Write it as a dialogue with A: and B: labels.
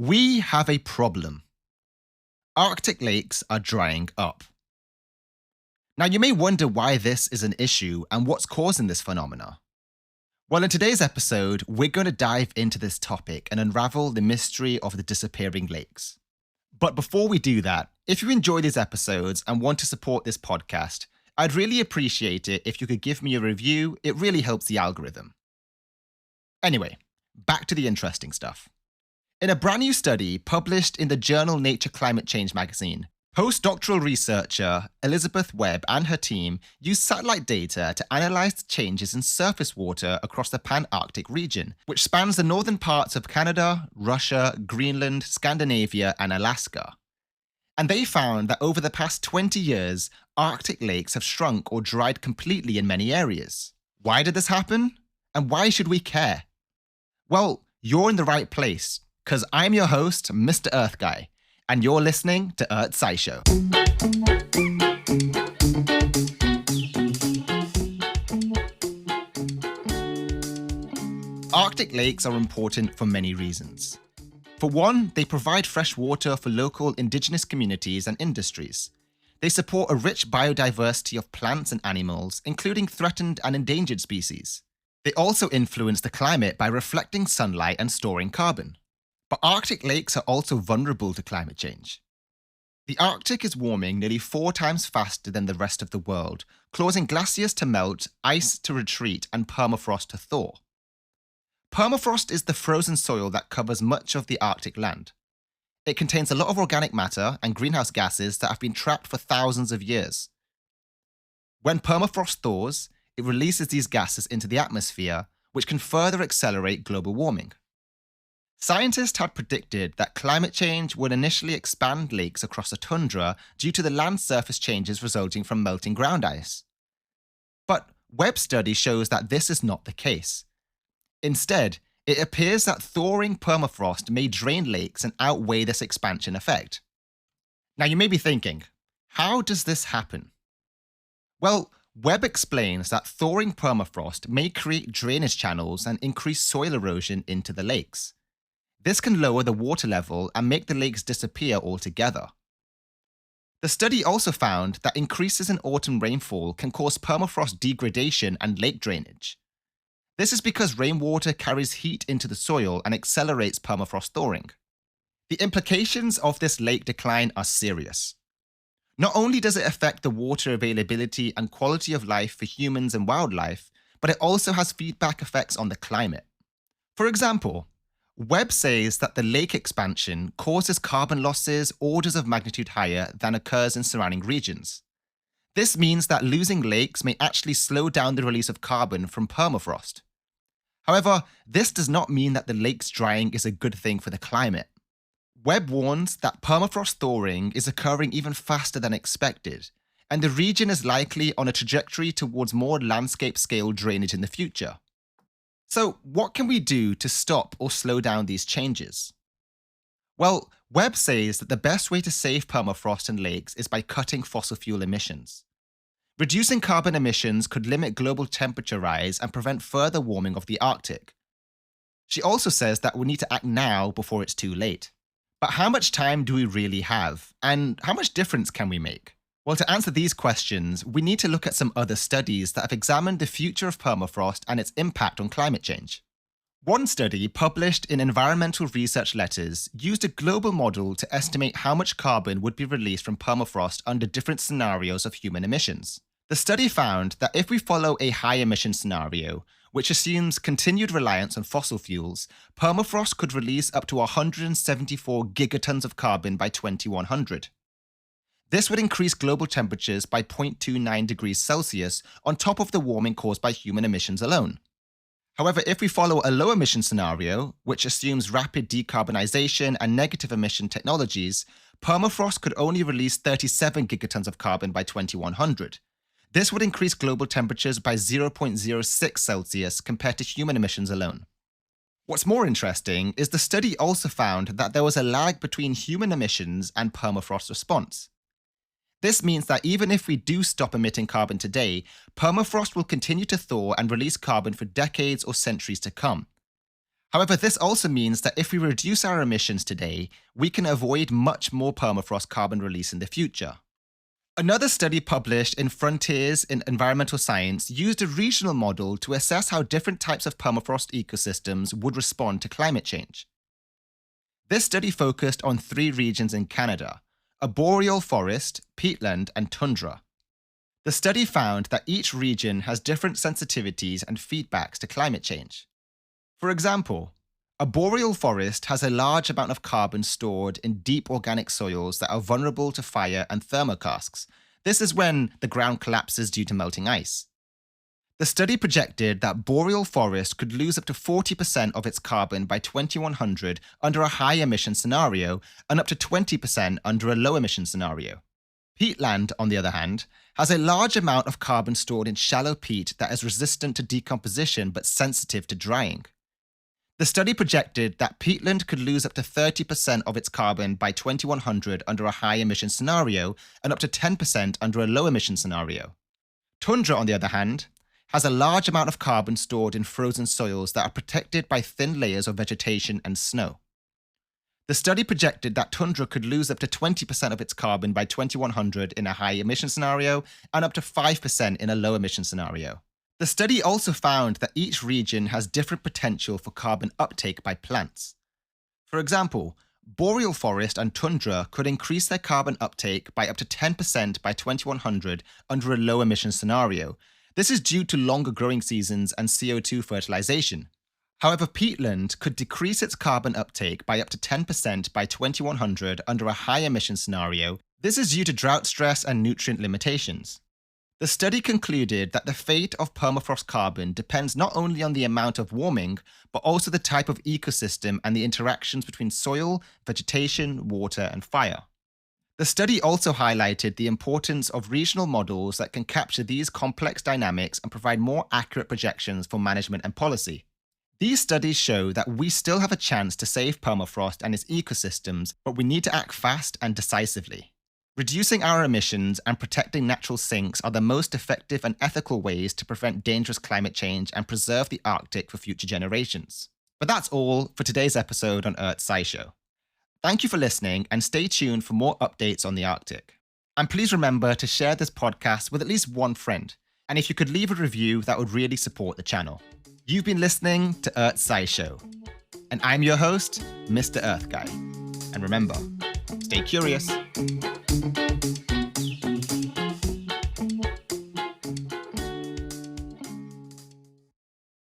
A: We have a problem. Arctic lakes are drying up. Now, you may wonder why this is an issue and what's causing this phenomena. Well, in today's episode, we're going to dive into this topic and unravel the mystery of the disappearing lakes. But before we do that, if you enjoy these episodes and want to support this podcast, I'd really appreciate it if you could give me a review. It really helps the algorithm. Anyway, back to the interesting stuff. In a brand new study published in the journal Nature Climate Change magazine, postdoctoral researcher Elizabeth Webb and her team used satellite data to analyze the changes in surface water across the Pan-Arctic region, which spans the northern parts of Canada, Russia, Greenland, Scandinavia, and Alaska. And they found that over the past 20 years, Arctic lakes have shrunk or dried completely in many areas. Why did this happen? And why should we care? Well, you're in the right place, because I'm your host, MrEarthGuy, and you're listening to Earth SciShow. Arctic lakes are important for many reasons. For one, they provide fresh water for local indigenous communities and industries. They support a rich biodiversity of plants and animals, including threatened and endangered species. They also influence the climate by reflecting sunlight and storing carbon. But Arctic lakes are also vulnerable to climate change. The Arctic is warming nearly 4 times faster than the rest of the world, causing glaciers to melt, ice to retreat, and permafrost to thaw. Permafrost is the frozen soil that covers much of the Arctic land. It contains a lot of organic matter and greenhouse gases that have been trapped for thousands of years. When permafrost thaws, it releases these gases into the atmosphere, which can further accelerate global warming. Scientists had predicted that climate change would initially expand lakes across the tundra due to the land surface changes resulting from melting ground ice. But Webb's study shows that this is not the case. Instead, it appears that thawing permafrost may drain lakes and outweigh this expansion effect. Now you may be thinking, how does this happen? Well, Webb explains that thawing permafrost may create drainage channels and increase soil erosion into the lakes. This can lower the water level and make the lakes disappear altogether. The study also found that increases in autumn rainfall can cause permafrost degradation and lake drainage. This is because rainwater carries heat into the soil and accelerates permafrost thawing. The implications of this lake decline are serious. Not only does it affect the water availability and quality of life for humans and wildlife, but it also has feedback effects on the climate. For example, Webb says that the lake expansion causes carbon losses orders of magnitude higher than occurs in surrounding regions. This means that losing lakes may actually slow down the release of carbon from permafrost. However, this does not mean that the lakes drying is a good thing for the climate. Webb warns that permafrost thawing is occurring even faster than expected, and the region is likely on a trajectory towards more landscape-scale drainage in the future. So, what can we do to stop or slow down these changes? Well, Webb says that the best way to save permafrost and lakes is by cutting fossil fuel emissions. Reducing carbon emissions could limit global temperature rise and prevent further warming of the Arctic. She also says that we need to act now before it's too late. But how much time do we really have? And how much difference can we make? Well, to answer these questions, we need to look at some other studies that have examined the future of permafrost and its impact on climate change. One study, published in Environmental Research Letters, used a global model to estimate how much carbon would be released from permafrost under different scenarios of human emissions. The study found that if we follow a high emission scenario, which assumes continued reliance on fossil fuels, permafrost could release up to 174 gigatons of carbon by 2100. This would increase global temperatures by 0.29 degrees Celsius on top of the warming caused by human emissions alone. However, if we follow a low emission scenario, which assumes rapid decarbonization and negative emission technologies, permafrost could only release 37 gigatons of carbon by 2100. This would increase global temperatures by 0.06 Celsius compared to human emissions alone. What's more interesting is the study also found that there was a lag between human emissions and permafrost response. This means that even if we do stop emitting carbon today, permafrost will continue to thaw and release carbon for decades or centuries to come. However, this also means that if we reduce our emissions today, we can avoid much more permafrost carbon release in the future. Another study published in Frontiers in Environmental Science used a regional model to assess how different types of permafrost ecosystems would respond to climate change. This study focused on 3 regions in Canada: a boreal forest, peatland, and tundra. The study found that each region has different sensitivities and feedbacks to climate change. For example, a boreal forest has a large amount of carbon stored in deep organic soils that are vulnerable to fire and thermokarsts. This is when the ground collapses due to melting ice. The study projected that boreal forest could lose up to 40% of its carbon by 2100 under a high emission scenario and up to 20% under a low emission scenario. Peatland, on the other hand, has a large amount of carbon stored in shallow peat that is resistant to decomposition but sensitive to drying. The study projected that peatland could lose up to 30% of its carbon by 2100 under a high emission scenario and up to 10% under a low emission scenario. Tundra, on the other hand, has a large amount of carbon stored in frozen soils that are protected by thin layers of vegetation and snow. The study projected that tundra could lose up to 20% of its carbon by 2100 in a high emission scenario and up to 5% in a low emission scenario. The study also found that each region has different potential for carbon uptake by plants. For example, boreal forest and tundra could increase their carbon uptake by up to 10% by 2100 under a low emission scenario. This is due to longer growing seasons and CO2 fertilization. However, peatland could decrease its carbon uptake by up to 10% by 2100 under a high emission scenario. This is due to drought stress and nutrient limitations. The study concluded that the fate of permafrost carbon depends not only on the amount of warming, but also the type of ecosystem and the interactions between soil, vegetation, water, and fire. The study also highlighted the importance of regional models that can capture these complex dynamics and provide more accurate projections for management and policy. These studies show that we still have a chance to save permafrost and its ecosystems, but we need to act fast and decisively. Reducing our emissions and protecting natural sinks are the most effective and ethical ways to prevent dangerous climate change and preserve the Arctic for future generations. But that's all for today's episode on Earth's SciShow. Thank you for listening and stay tuned for more updates on the Arctic. And please remember to share this podcast with at least one friend. And if you could leave a review, that would really support the channel. You've been listening to Earth's SciShow. And I'm your host, Mr. Earth Guy. And remember, stay curious.